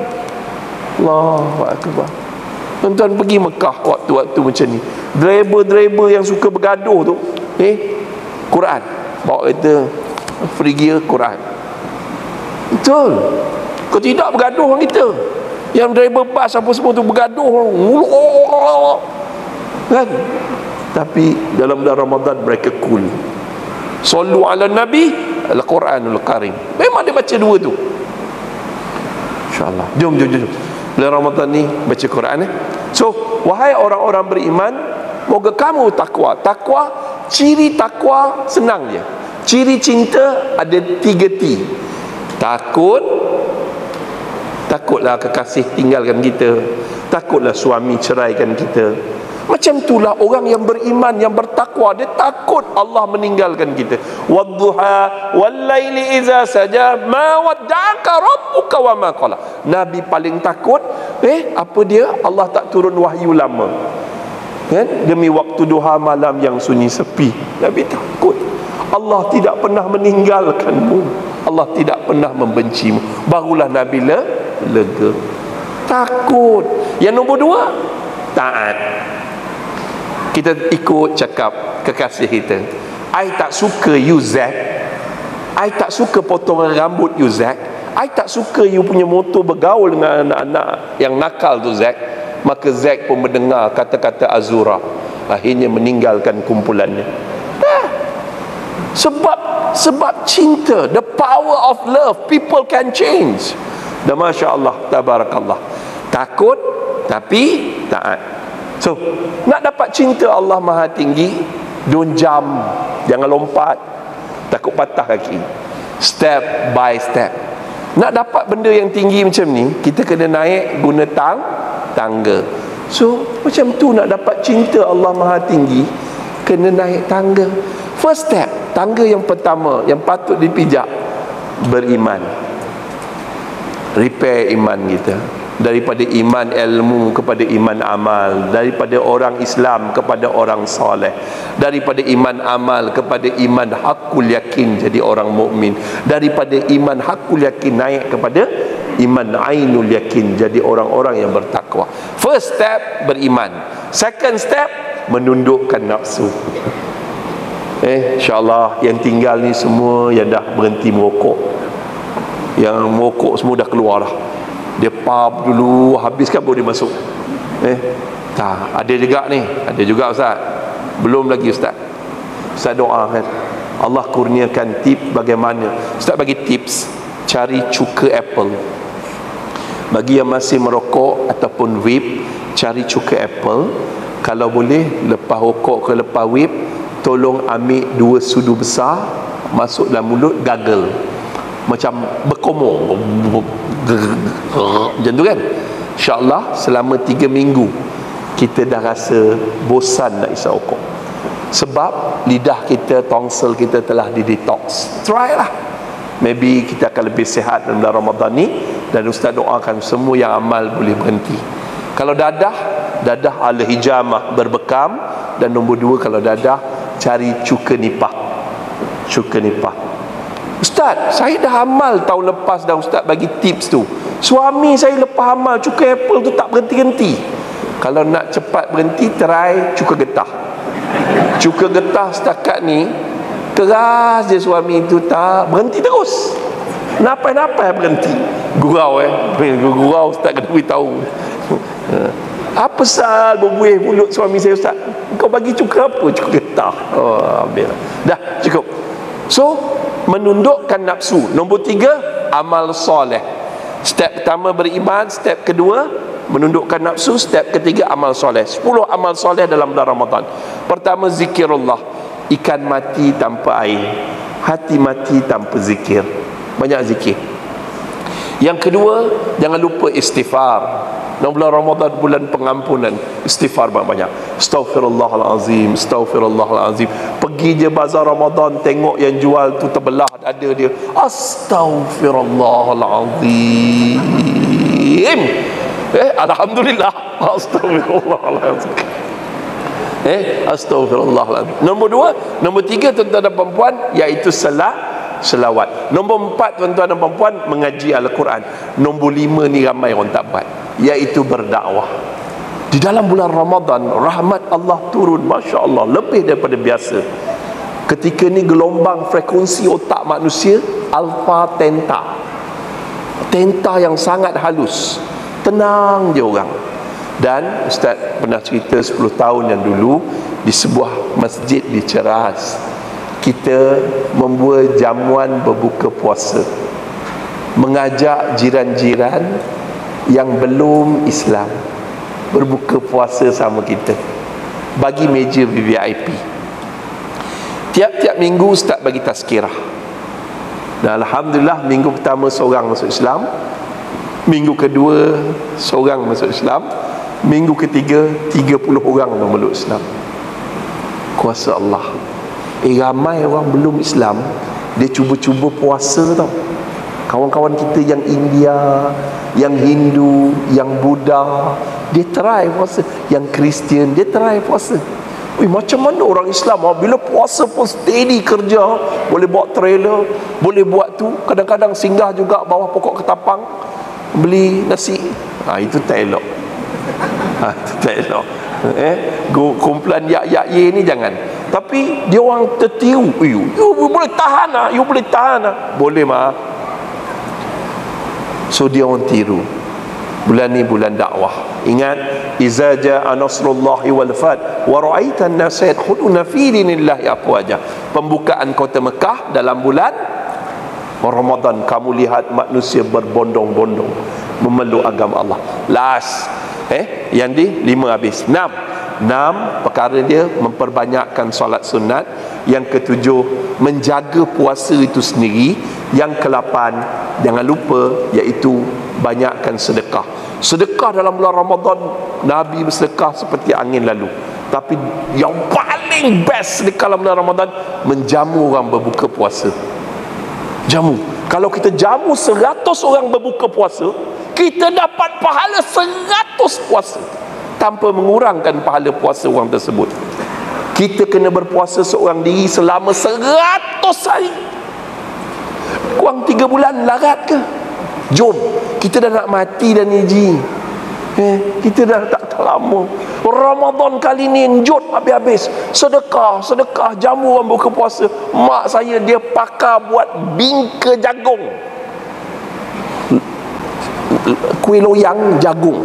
Allahu Akbar. Tuan-tuan pergi Mekah waktu-waktu macam ni, driver-driver yang suka bergaduh tu, Quran, bawa kereta free gear Quran. Betul. Kau tidak bergaduh dengan kita. Yang driver bas apa semua tu bergaduh kan. Tapi dalam bulan Ramadan mereka cool. Sallu ala Nabi, Al-Quranul Karim. Memang dia baca dua tu. InsyaAllah. Jom. Bulan Ramadan ni baca Quran. So, wahai orang-orang beriman, moga kamu takwa. Takwa, ciri takwa senang je. Ciri cinta ada 3 T. Takutlah kekasih tinggalkan kita. Takutlah suami ceraikan kita. Macam itulah orang yang beriman, yang bertakwa, dia takut Allah meninggalkan kita. Wadduha wallaili iza saja ma wadda'aka rabbuka wa ma qala. Nabi paling takut apa dia? Allah tak turun wahyu lama, kan? Demi waktu duha malam yang sunyi sepi. Nabi takut Allah tidak pernah meninggalkanmu, Allah tidak pernah membencimu. Barulah Nabi lega. Takut. Yang nombor 2, taat. Kita ikut cakap kekasih kita, I tak suka you Zack, I tak suka potongan rambut you Zack, I tak suka you punya motor bergaul dengan anak-anak yang nakal tu Zack. Maka Zack pun mendengar kata-kata Azura, akhirnya meninggalkan kumpulannya. Sebab cinta, the power of love, people can change. Dan Masya Allah, tabarakallah. Takut tapi taat. So, nak dapat cinta Allah Maha Tinggi, don't jump, jangan lompat, takut patah kaki. Step by step. Nak dapat benda yang tinggi macam ni, kita kena naik guna tangga. So, macam tu nak dapat cinta Allah Maha Tinggi, kena naik tangga. First step, tangga yang pertama yang patut dipijak, beriman. Repair iman kita. Daripada iman ilmu kepada iman amal, daripada orang Islam kepada orang soleh, daripada iman amal kepada iman hakul yakin jadi orang mukmin, daripada iman hakul yakin naik kepada iman ainul yakin jadi orang-orang yang bertakwa. First step, beriman. Second step, menundukkan nafsu. InsyaAllah yang tinggal ni semua yang dah berhenti merokok, yang merokok semua dah keluar dah. Dia pub dulu, habiskan baru dia masuk. Tak, ada juga ni. Ada juga Ustaz. Belum lagi Ustaz. Ustaz doakan Allah kurniakan tip bagaimana. Ustaz bagi tips cari cuka apple. Bagi yang masih merokok ataupun vape, cari cuka apple. Kalau boleh lepas rokok ke lepas vape, tolong ambil 2 sudu besar, masuk dalam mulut, gargle, macam berkomong macam tu kan. InsyaAllah selama 3 minggu kita dah rasa bosan nak isap rokok, sebab lidah kita, tonsil kita telah didetox. Try lah, maybe kita akan lebih sihat dalam bulan Ramadan ni. Dan Ustaz doakan semua yang amal boleh berhenti. Kalau dadah al-hijamah, berbekam. Dan nombor 2, kalau dadah, cari cuka nipah. Cuka nipah. Ustaz, saya dah amal tahun lepas dah Ustaz bagi tips tu. Suami saya lepas amal cuka apple tu tak berhenti-henti. Kalau nak cepat berhenti, try cuka getah. Cuka getah setakat ni keras je, suami tu tak berhenti terus. Napai-napai berhenti. Gurau gurau Ustaz kena beritahu. Apa sal berbuih mulut suami saya Ustaz? Kau bagi cuka apa? Cuka getah. Oh, ambil. Dah cukup. So, menundukkan nafsu. Nombor 3, amal soleh. Step pertama beriman, step kedua menundukkan nafsu, step ketiga amal soleh. 10 amal soleh dalam bulan Ramadan. Pertama, zikirullah. Ikan mati tanpa air, hati mati tanpa zikir. Banyak zikir. Yang kedua, jangan lupa istighfar. Dalam bulan Ramadan, bulan pengampunan, istighfar banyak-banyak. Astaghfirullahalazim, astaghfirullahalazim. Pergi je bazar Ramadan, tengok yang jual tu terbelah dada dia, astaghfirullahalazim. Alhamdulillah, astaghfirullahalazim. Astaghfirullahalazim. Nombor 2, nombor 3 tuan-tuan dan perempuan, iaitu selawat. Nombor 4 tuan-tuan dan perempuan, mengaji Al-Quran. Nombor 5 ni ramai orang tak buat, iaitu berdakwah. Di dalam bulan Ramadan, rahmat Allah turun, Masya Allah, lebih daripada biasa. Ketika ni gelombang frekuensi otak manusia alpha theta, theta yang sangat halus. Tenang je orang. Dan Ustaz pernah cerita 10 tahun yang dulu, di sebuah masjid di Ceras, kita membuat jamuan berbuka puasa, mengajak jiran-jiran yang belum Islam berbuka puasa sama kita, bagi meja VIP. Tiap-tiap minggu Ustaz bagi tazkirah. Dan Alhamdulillah, minggu pertama seorang masuk Islam, minggu kedua seorang masuk Islam, Minggu ketiga 30 orang memeluk Islam. Kuasa Allah. Ramai orang belum Islam, dia cuba-cuba puasa tau. Kawan-kawan kita yang India, yang Hindu, yang Buddha, dia try puasa. Yang Kristian, dia try puasa. Macam mana orang Islam bila puasa pun steady kerja, boleh bawa trailer, boleh buat tu, kadang-kadang singgah juga bawah pokok ketapang beli nasi. Itu tak elok. Itu tak elok. Kumpulan yak-yak ni jangan. Tapi dia orang tertiru. You boleh tahan lah, you boleh tahan lah. Boleh mah. So dia orang tiru. Bulan ni bulan dakwah. Ingat, iza jaa nasrullahi wal fath wa ra'aita an-nasa yadkhuluna fi dinillahi afwaja. Pembukaan kota Mekah dalam bulan Ramadan, kamu lihat manusia berbondong-bondong memeluk agama Allah. Last yang di 5 habis. 6 perkara dia memperbanyakkan solat sunat. Yang ke-7 menjaga puasa itu sendiri. Yang ke-8 jangan lupa, iaitu banyakkan sedekah. Sedekah dalam bulan Ramadan, Nabi bersedekah seperti angin lalu. Tapi yang paling best sedekah dalam bulan Ramadan, menjamu orang berbuka puasa. Jamu. Kalau kita jamu 100 orang berbuka puasa, kita dapat pahala 100 puasa, tanpa mengurangkan pahala puasa orang tersebut. Kita kena berpuasa seorang diri selama 100 hari. Kurang 3 bulan larat ke? Jom, kita dah nak mati dah ni Ji. Kita dah tak lama. Ramadan kali ni njut habis-habis. Sedekah, jamu orang buka puasa. Mak saya dia pakar buat bingka jagung, kuih loyang jagung.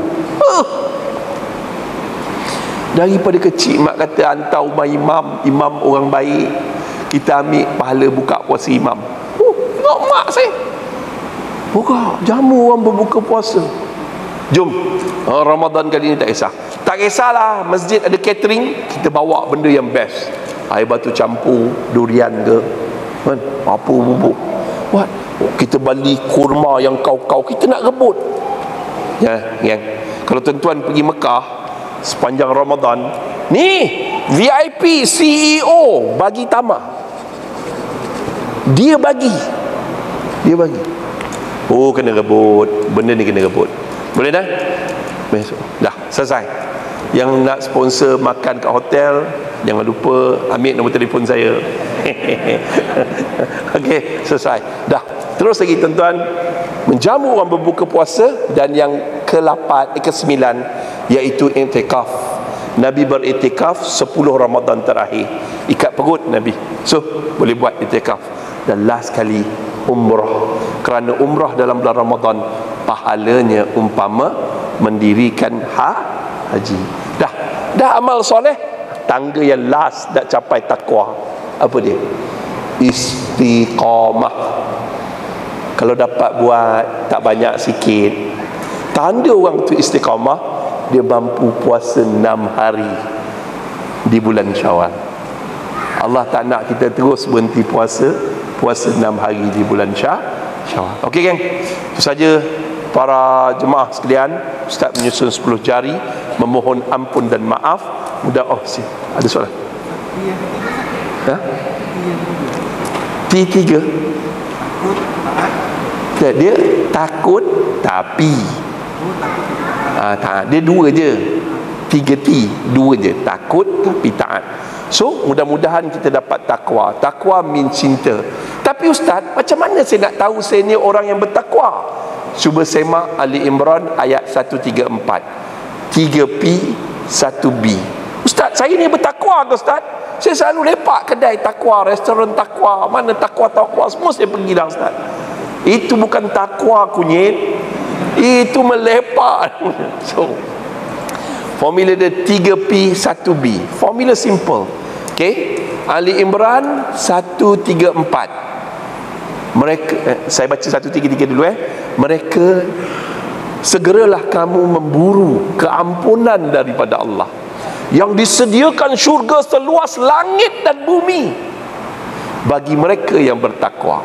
Daripada kecil mak kata hantar rumah imam orang baik, kita ambil pahala buka puasa imam. Tengok mak saya buka jamu orang berbuka puasa. Jom, Ramadan kali ni tak kisahlah, masjid ada catering, kita bawa benda yang best. Air batu campur, durian ke kan, apa bubuk. Kita beli kurma yang kau-kau, kita nak rebut. Kalau tuan-tuan pergi Mekah sepanjang Ramadan ni, VIP CEO bagi tamah. Dia bagi. Kena rebut. Benda ni kena rebut. Boleh dah? Dah, selesai. Yang nak sponsor makan kat hotel, jangan lupa ambil nombor telefon saya. Okey, selesai. Dah. Terus lagi tuan-tuan, menjamu orang berbuka puasa. Dan yang ke-8, ke-9 iaitu i'tikaf. Nabi beriktikaf 10 Ramadan terakhir. Ikat perut Nabi. So, boleh buat i'tikaf. Dan last kali umrah. Kerana umrah dalam bulan Ramadan pahalanya umpama mendirikan haji. Dah amal soleh. Tangga yang last nak capai takwa, apa dia? Istiqamah. Kalau dapat buat tak banyak sikit, tanda orang tu istiqamah, dia mampu puasa 6 hari di bulan Syawal. Allah tak nak kita terus berhenti puasa 6 hari di bulan Syawal. Okey geng, itu saja para jemaah sekalian. Ustaz menyusun 10 jari, memohon ampun dan maaf. Ada soalan? T3. Dia takut tapi dia 2 je. 3 T, 2 je. Takut tapi taat. So mudah-mudahan kita dapat takwa. Takwa means cinta. Tapi Ustaz, macam mana saya nak tahu saya ni orang yang bertakwa? Cuba semak Ali Imran ayat 134. 3P 1B. Ustaz, saya ni bertakwa ke Ustaz? Saya selalu lepak kedai takwa, restoran takwa, mana takwa semua saya pergi dah Ustaz. Itu bukan takwa kunyit, itu melepak. So formula dia 3P 1B. Formula simple. Okay, Ali Imran 134. Mereka, saya baca 133 dulu. Mereka, segeralah kamu memburu keampunan daripada Allah yang disediakan syurga seluas langit dan bumi bagi mereka yang bertakwa,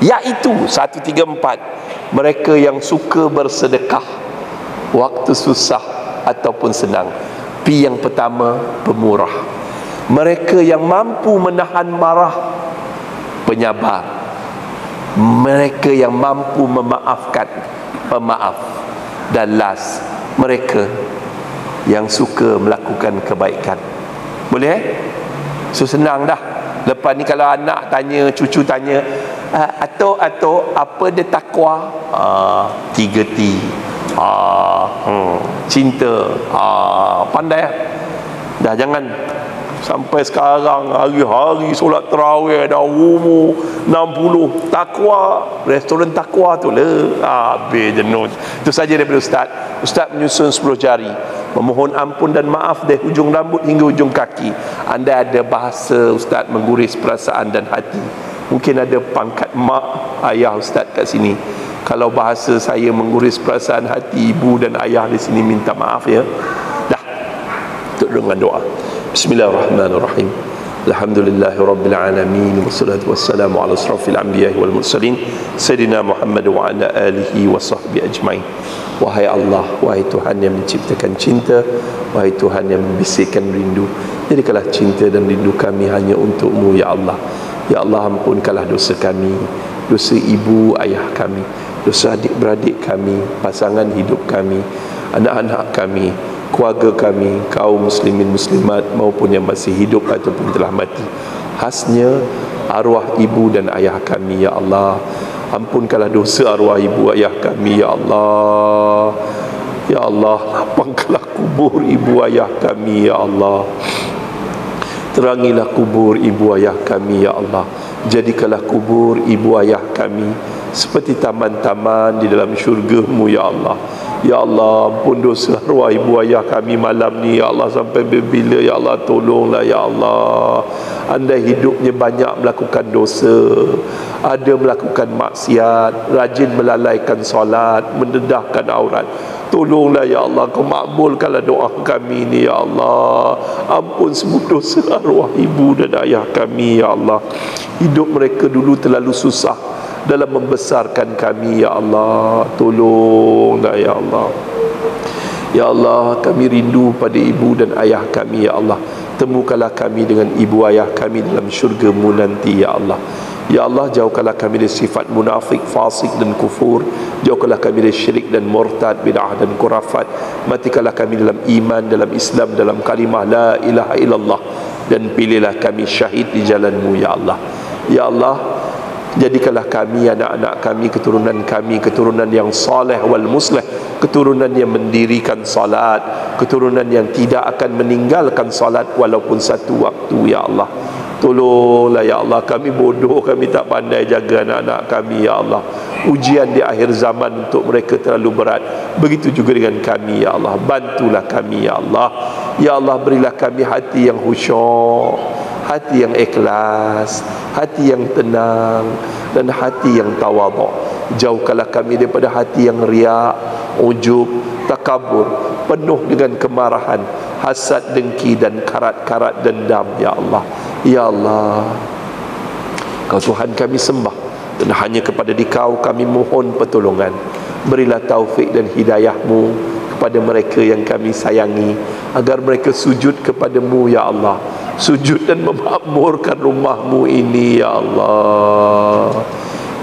iaitu 134, mereka yang suka bersedekah waktu susah ataupun senang. P yang pertama, pemurah. Mereka yang mampu menahan marah, penyabar. Mereka yang mampu memaafkan, pemaaf. Dan last, mereka yang suka melakukan kebaikan. Boleh? So senang dah. Lepas ni kalau anak tanya, cucu tanya, Atok apa dia takwa? 3T. Cinta. Pandai lah. Dah jangan sampai sekarang hari-hari solat tarawih dah umur 60, takwa, restoran takwa tu lah. Habis jenuh. Itu saja daripada Ustaz menyusun 10 jari, memohon ampun dan maaf dari hujung rambut hingga hujung kaki. Anda ada bahasa Ustaz mengguris perasaan dan hati. Mungkin ada pangkat mak ayah Ustaz kat sini. Kalau bahasa saya mengguris perasaan hati ibu dan ayah di sini, minta maaf ya. Dah. Tutup dengan doa. Bismillahirrahmanirrahim. Alhamdulillahirabbil alamin, wassalatu wassalamu ala asrafil anbiya'i wal mursalin sayyidina Muhammad wa ala alihi wa sahbihi ajmain. Wahai Allah, wahai Tuhan yang menciptakan cinta, wahai Tuhan yang membisikkan rindu, jadikanlah cinta dan rindu kami hanya untuk-Mu ya Allah. Ya Allah, ampunkanlah dosa kami, dosa ibu ayah kami, dosa adik-beradik kami, pasangan hidup kami, anak-anak kami, keluarga kami, kaum muslimin muslimat maupun yang masih hidup ataupun telah mati. Khasnya arwah ibu dan ayah kami ya Allah. Ampunkanlah dosa arwah ibu ayah kami ya Allah. Ya Allah, lapangkanlah kubur ibu ayah kami ya Allah. Terangilah kubur ibu ayah kami ya Allah. Jadikanlah kubur ibu ayah kami seperti taman-taman di dalam syurga-Mu ya Allah. Ya Allah, ampun dosa arwah ibu ayah kami malam ni ya Allah. Sampai bila ya Allah, tolonglah ya Allah. Andai hidupnya banyak melakukan dosa, ada melakukan maksiat, rajin melalaikan solat, mendedahkan aurat, tolonglah ya Allah, Kau makbulkanlah doa kami ni ya Allah. Ampun semua dosa arwah ibu dan ayah kami ya Allah. Hidup mereka dulu terlalu susah dalam membesarkan kami ya Allah. Tolonglah ya Allah. Ya Allah, kami rindu pada ibu dan ayah kami ya Allah. Temukanlah kami dengan ibu ayah kami dalam syurga-Mu nanti ya Allah. Ya Allah, jauhkanlah kami dari sifat munafik, fasik dan kufur. Jauhkanlah kami dari syirik dan murtad, bid'ah dan khurafat. Matikanlah kami dalam iman, dalam Islam, dalam kalimah la ilaha illallah. Dan pilihlah kami syahid di jalan-Mu ya Allah. Ya Allah, jadikanlah kami, anak-anak kami, keturunan yang saleh wal musleh, keturunan yang mendirikan salat, keturunan yang tidak akan meninggalkan salat walaupun satu waktu ya Allah. Tolonglah ya Allah, kami bodoh, kami tak pandai jaga anak-anak kami ya Allah. Ujian di akhir zaman untuk mereka terlalu berat. Begitu juga dengan kami ya Allah. Bantulah kami ya Allah. Ya Allah, berilah kami hati yang khusyuk, hati yang ikhlas, hati yang tenang, dan hati yang tawaduk. Jauhkanlah kami daripada hati yang riak, ujub, takabur, penuh dengan kemarahan, hasad, dengki dan karat-karat dendam ya Allah. Ya Allah, Kau Tuhan kami sembah, dan hanya kepada Dikau kami mohon pertolongan. Berilah taufik dan hidayah-Mu kepada mereka yang kami sayangi, agar mereka sujud kepada-Mu ya Allah. Sujud dan memakmurkan rumah-Mu ini ya Allah.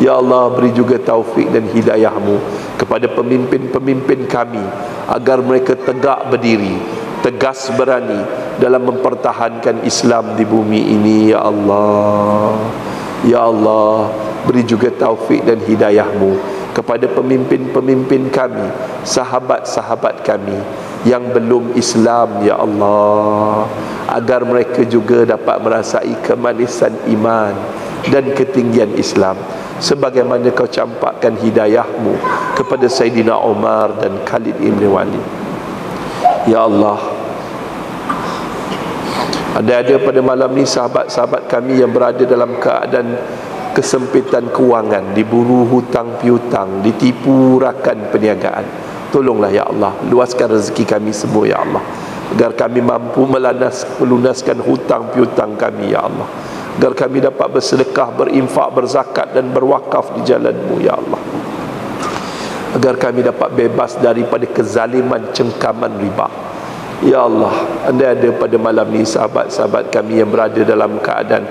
Ya Allah, beri juga taufik dan hidayah-Mu kepada pemimpin-pemimpin kami, agar mereka tegak berdiri, tegas berani dalam mempertahankan Islam di bumi ini ya Allah. Ya Allah, beri juga taufik dan hidayah-Mu kepada pemimpin-pemimpin kami, sahabat-sahabat kami yang belum Islam ya Allah, agar mereka juga dapat merasai kemanisan iman dan ketinggian Islam, sebagaimana Kau campakkan hidayah-Mu kepada Sayyidina Umar dan Khalid ibn Walid. Ya Allah, ada pada malam ni sahabat-sahabat kami yang berada dalam keadaan kesempitan kewangan, diburu hutang piutang, ditipu rakan perniagaan. Tolonglah ya Allah, luaskan rezeki kami semua ya Allah, agar kami mampu melunaskan hutang piutang kami ya Allah, agar kami dapat bersedekah, berinfak, berzakat dan berwakaf di jalan-Mu ya Allah. agar kami dapat bebas daripada kezaliman cengkaman riba. Ya Allah, andai ada pada malam ni sahabat-sahabat kami yang berada dalam keadaan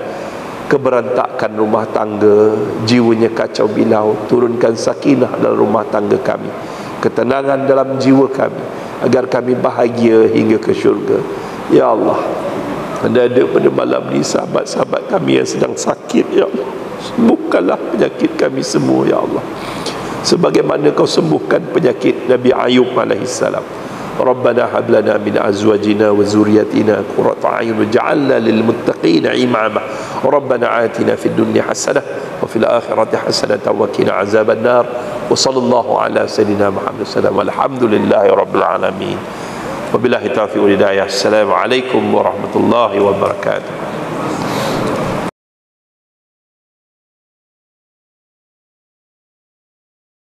keberantakan rumah tangga, jiwanya kacau bilau, turunkan sakinah dalam rumah tangga kami, ketenangan dalam jiwa kami, agar kami bahagia hingga ke syurga. Ya Allah, andai ada pada malam ni sahabat-sahabat kami yang sedang sakit, ya Allah, sembuhkanlah penyakit kami semua, ya Allah, sebagaimana kau sembuhkan penyakit Nabi Ayub alaihissalam. Rabbana hab lana min azwajina wa zurriyyatina qurrata a'yun waj'alna lil muttaqina imama. Rabbana atina fid dunya hasanah wa fil akhirati hasanah wa qina azaban nar. Wa sallallahu ala sayyidina Muhammad sallallahu alhamdulillahi rabbil alamin. Wabillahi taufiq wal hidayah. Assalamualaikum warahmatullahi wabarakatuh.